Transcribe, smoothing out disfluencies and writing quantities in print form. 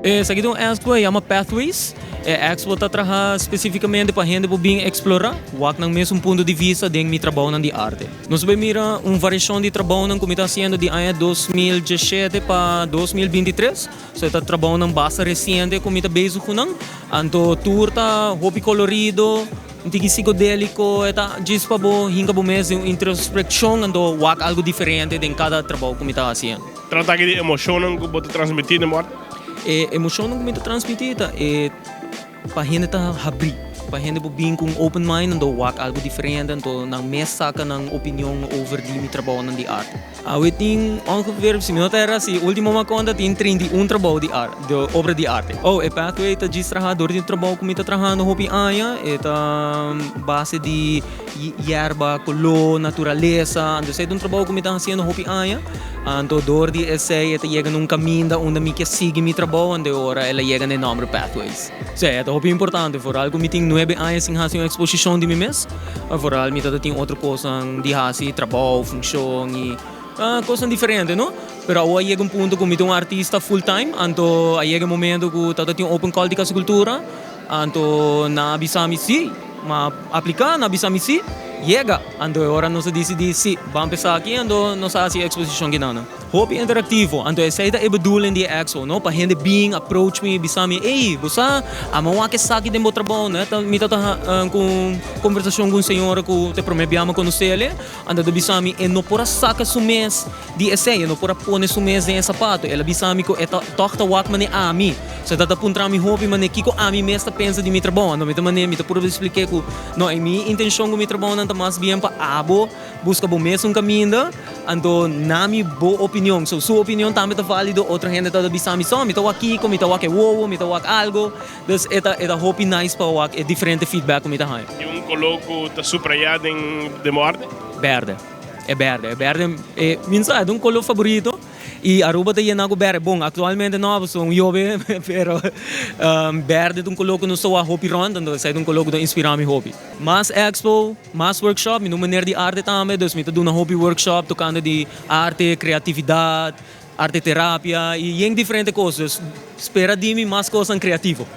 Sa gitong expo é uma pathways. Expo tá trabalhando especificamente para gente que bem explorar, wak ng mesmo ponto de vista deng mi trabalho ng di arte. Nós vamos mira variação de trabalho ng comita haciendo de ano 2017 para 2023. So ita trabalho ng base recente comita base ko nang anto tour ta hobby colorido, tigi psicodélico, eta diz pa bo hinga bo mês yung introspecção ando wak algo diferente de cada trabalho comita haciendo. Trata de emoção que pode transmitir na morte. Emoção não comita transmitida para gente tá habri, para gente bem com open mind ando wak algo diferente ando nang mes saka ng opinião over di mi trabalho ng di arte. We ting ongeveer se minha terra se último uma conta tem 31 trabalho de arte, de obra de arte. Pathway tá diz trabajador de trabalho comita trabajando hopi haya, base de yerba, color, natureza, ando sei de trabalho comita haciendo hopi haya. Anto door die essay ita llega num caminho onde mi que sigue mi trabalho onde ora ela llega no nombre pathways. So é muito importante for algo mi tem 9 anos sem fazer uma exposição de mim mesmo. For algo mi tem outra coisa de fazer trabalho, função e coisa diferente, não? Pero aí chega ponto que mi tem artista full time, anto aí chega momento que tata tem open call de cultura, anto na bisami si, ma aplicar na bisami si. Llega, ando ora nós decidi se vamos pensar aqui ando nós faz a exposição ginana. Hobby interativo, ando essa é bedoeling de expo, no? Para gente bem approach me, bisami, ei, você amawa que sabe de meu trabalho, né? Me tá com conversação com o senhor que te prometemos conhecer ele, ando bisami e não pora saca sumes de essay, não pora pôr sumes em sapato, ela bisami que é toca wak mane ami. So tata puntra mi hobby mane kiko ami mesta pensa de mi trabalho, ando me também me tá por explicar que não é minha intenção com mi trabalho mas bien pa abo busca bo mesmo caminho ando nami bo opinião so sua opinião também tá válido outra gente tá bisami só me tá aqui como me tá aqui wow me tá aqui algo dus eta hope nice pa wak é diferente feedback me tá hai e coloco tá suprayado de morte verde é minsa é color favorito e Aruba tem algo verde bom atualmente não sou jovem pero verde coloco no sua hobby ronda então sai coloco do inspirar mi hobby mas expo mas workshop no maneira de arte também dus me tá dando hobby workshop tocando de arte criatividade arte terapia e em diferentes coisas espera de mim mais coisas criativo